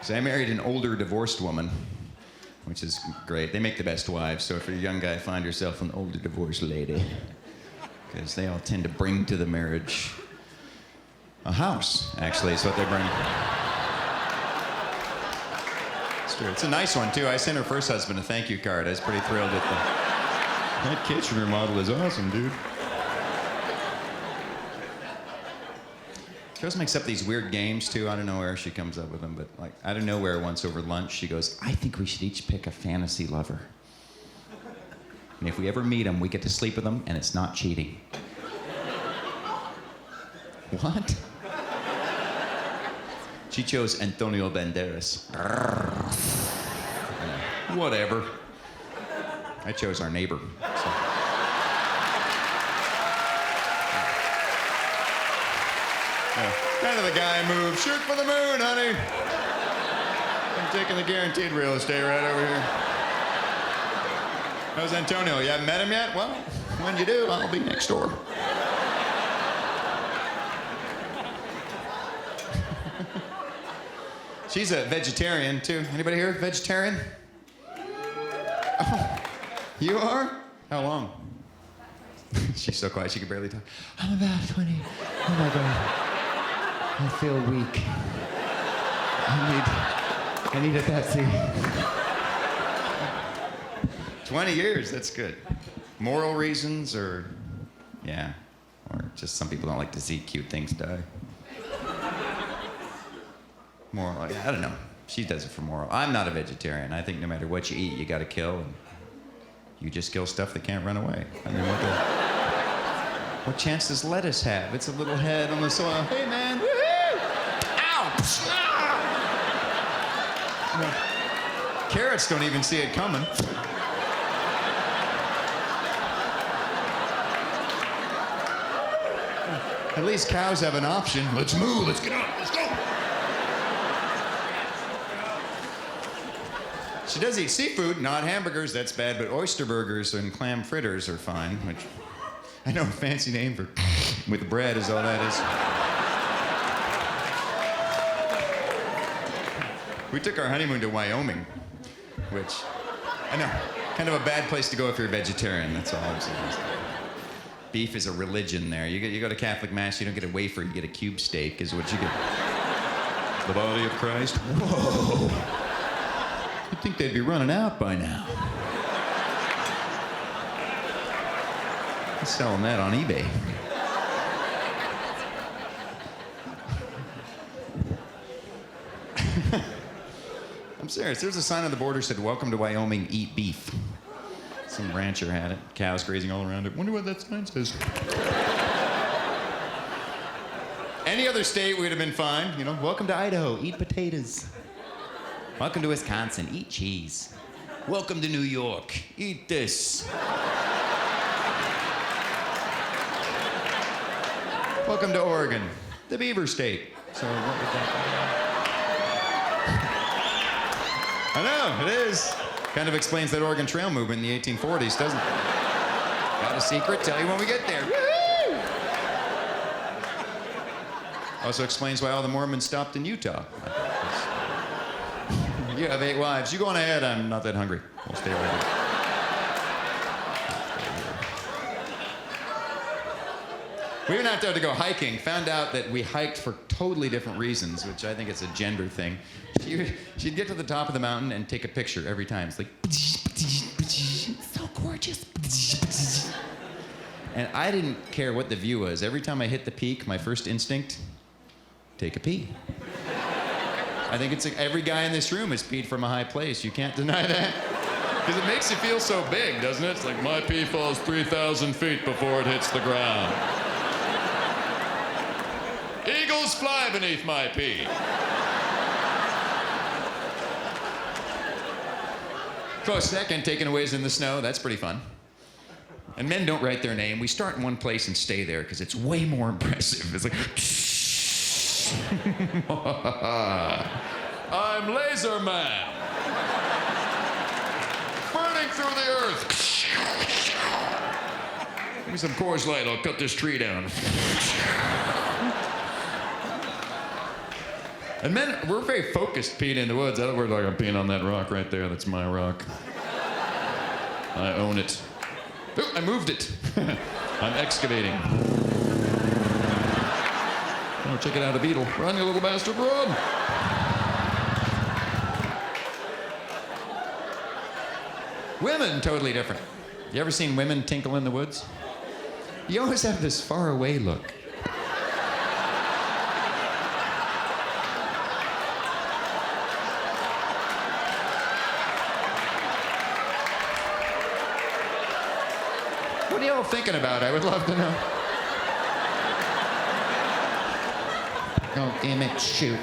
I married an older divorced woman, which is great. They make the best wives, so if you're a young guy, find yourself an older divorced lady. Because they all tend to bring to the marriage a house, actually, is what they bring. It's true. It's a nice one, too. I sent her first husband a thank you card. I was pretty thrilled with that kitchen remodel is awesome, dude. She always makes up these weird games, too. I don't know where she comes up with them, but like out of nowhere, once over lunch, she goes, I think we should each pick a fantasy lover. And if we ever meet them, we get to sleep with them, and it's not cheating. What? She chose Antonio Banderas. Whatever. I chose our neighbor. So. Kind of the guy move. Shoot for the moon, honey. I'm taking the guaranteed real estate right over here. How's Antonio? You haven't met him yet? Well, when you do, I'll be next door. She's a vegetarian, too. Anybody here vegetarian? Oh, you are? How long? She's so quiet, she can barely talk. I'm about 20. Oh, my God. I feel weak. I need a Pepsi. 20 years, that's good. Moral reasons or just some people don't like to see cute things die. Moral, I don't know. She does it for moral. I'm not a vegetarian. I think no matter what you eat, you gotta kill. And you just kill stuff that can't run away. I mean, what chance does lettuce have? It's a little head on the soil. Hey, man, woohoo! Ouch! Carrots don't even see it coming. At least cows have an option. Let's move, let's get up, let's go. She does eat seafood, not hamburgers, that's bad, but oyster burgers and clam fritters are fine, which I know a fancy name for with bread is all that is. We took our honeymoon to Wyoming, which, I know, kind of a bad place to go if you're a vegetarian, that's all I'm saying. Beef is a religion there. You go to Catholic Mass, you don't get a wafer, you get a cube steak is what you get. The body of Christ? Whoa. You'd think they'd be running out by now. I'm selling that on eBay. I'm serious. There's a sign on the border that said, "Welcome to Wyoming, eat beef." Some rancher had it. Cows grazing all around it. Wonder what that sign says. Any other state would have been fine. You know, welcome to Idaho, eat potatoes. Welcome to Wisconsin, eat cheese. Welcome to New York, eat this. Welcome to Oregon, the beaver state. So what would that be? I know, it is. Kind of explains that Oregon Trail movement in the 1840s, doesn't it? Got a secret? Tell you when we get there. Woo! Also explains why all the Mormons stopped in Utah. You have 8 wives. You go on ahead. I'm not that hungry. We'll stay right here. We went out there to go hiking. Found out that we hiked for totally different reasons, which I think it's a gender thing. She'd get to the top of the mountain and take a picture every time. It's like, so gorgeous. And I didn't care what the view was. Every time I hit the peak, my first instinct, take a pee. I think it's every guy in this room has peed from a high place. You can't deny that. Because it makes you feel so big, doesn't it? It's like my pee falls 3,000 feet before it hits the ground. Eagles fly beneath my pee. Close second, taking a whiz in the snow. That's pretty fun. And men don't write their name. We start in one place and stay there because it's way more impressive. It's like, I'm Laser Man. Burning through the earth. Give me some Coors Light, I'll cut this tree down. And men, we're very focused peeing in the woods. I don't worry like I'm peeing on that rock right there. That's my rock. I own it. Ooh, I moved it. I'm excavating. Oh, check it out, a beetle. Run, you little bastard, run! Women, totally different. You ever seen women tinkle in the woods? You always have this far away look. What are y'all thinking about? I would love to know. Oh, damn it, shoot.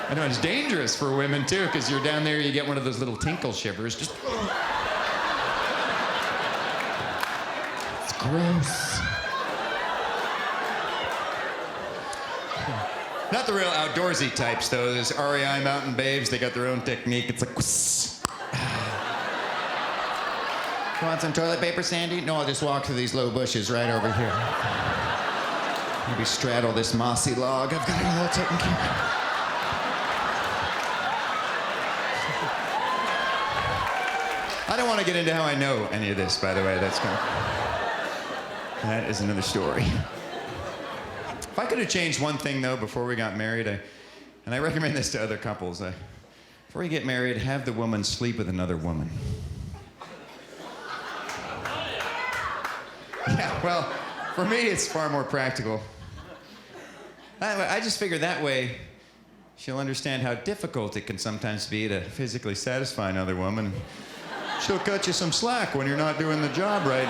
I know it's dangerous for women too, because you're down there, you get one of those little tinkle shivers. Just. It's gross. Not the real outdoorsy types, though. There's REI mountain babes. They got their own technique. It's like. You want some toilet paper, Sandy? No, I'll just walk through these low bushes right over here. Maybe straddle this mossy log. I've got it all taken care of. I don't want to get into how I know any of this, by the way. That is another story. If I could have changed one thing, though, before we got married, and I recommend this to other couples, before you get married, have the woman sleep with another woman. Yeah, well, for me, it's far more practical. I just figure that way, she'll understand how difficult it can sometimes be to physically satisfy another woman. She'll cut you some slack when you're not doing the job right.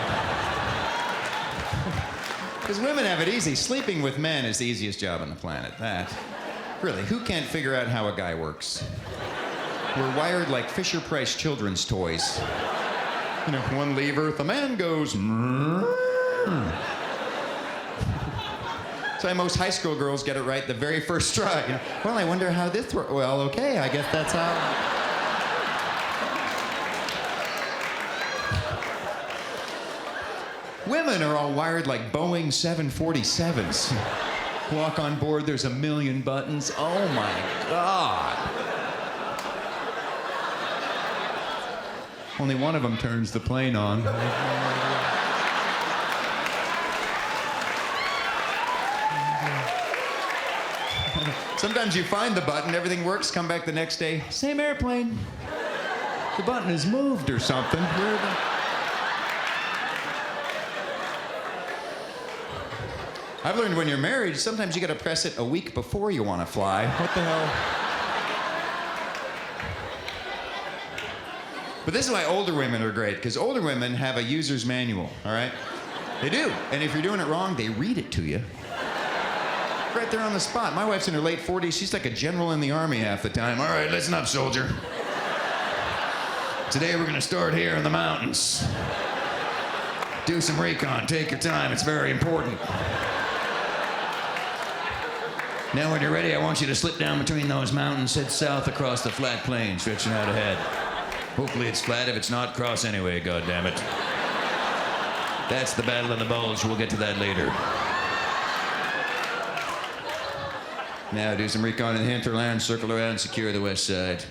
Because women have it easy. Sleeping with men is the easiest job on the planet. Really, who can't figure out how a guy works? We're wired like Fisher-Price children's toys. You know, one lever, the man goes. That's why most high school girls get it right the very first try. You know, well, I wonder how this works. Well, okay, I guess that's how. Women are all wired like Boeing 747s. Walk on board, there's a million buttons. Oh my God. Only one of them turns the plane on. Sometimes you find the button, everything works, come back the next day, same airplane. The button is moved or something. I've learned when you're married, sometimes you gotta press it a week before you wanna fly. What the hell? But this is why older women are great, because older women have a user's manual, all right? They do. And if you're doing it wrong, they read it to you. Right there on the spot. My wife's in her late 40s. She's like a general in the army half the time. All right, listen up, soldier. Today we're gonna start here in the mountains. Do some recon. Take your time. It's very important. Now when you're ready, I want you to slip down between those mountains, head south across the flat plain, stretching out ahead. Hopefully it's flat. If it's not, cross anyway, goddammit. That's the Battle of the Bulge. We'll get to that later. Now do some recon in the hinterland, circle around, secure the west side.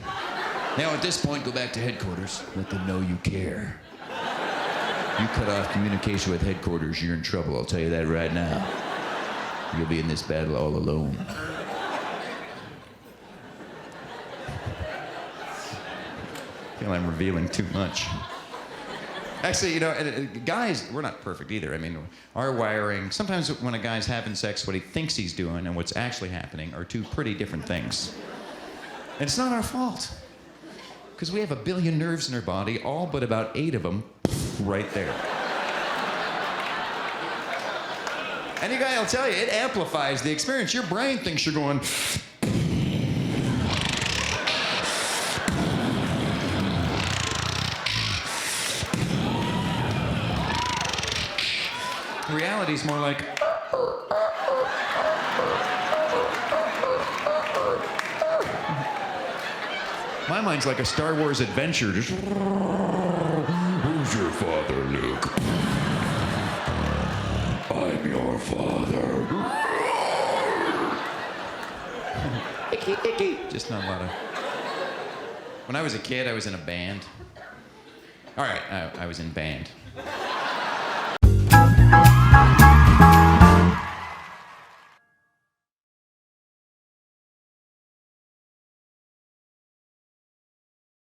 Now at this point, go back to headquarters. Let them know you care. You cut off communication with headquarters, you're in trouble. I'll tell you that right now. You'll be in this battle all alone. I feel I'm revealing too much. Actually, you know, guys, we're not perfect either. I mean, our wiring, sometimes when a guy's having sex, what he thinks he's doing and what's actually happening are two pretty different things. And it's not our fault. Because we have 1 billion nerves in our body, all but about 8 of them right there. Any guy will tell you, it amplifies the experience. Your brain thinks you're going. Reality's more like. My mind's like a Star Wars adventure. Just. Who's your father, Luke? I'm your father. Icky, icky. Just not a lot of... When I was a kid, I was in a band. All right, I was in band.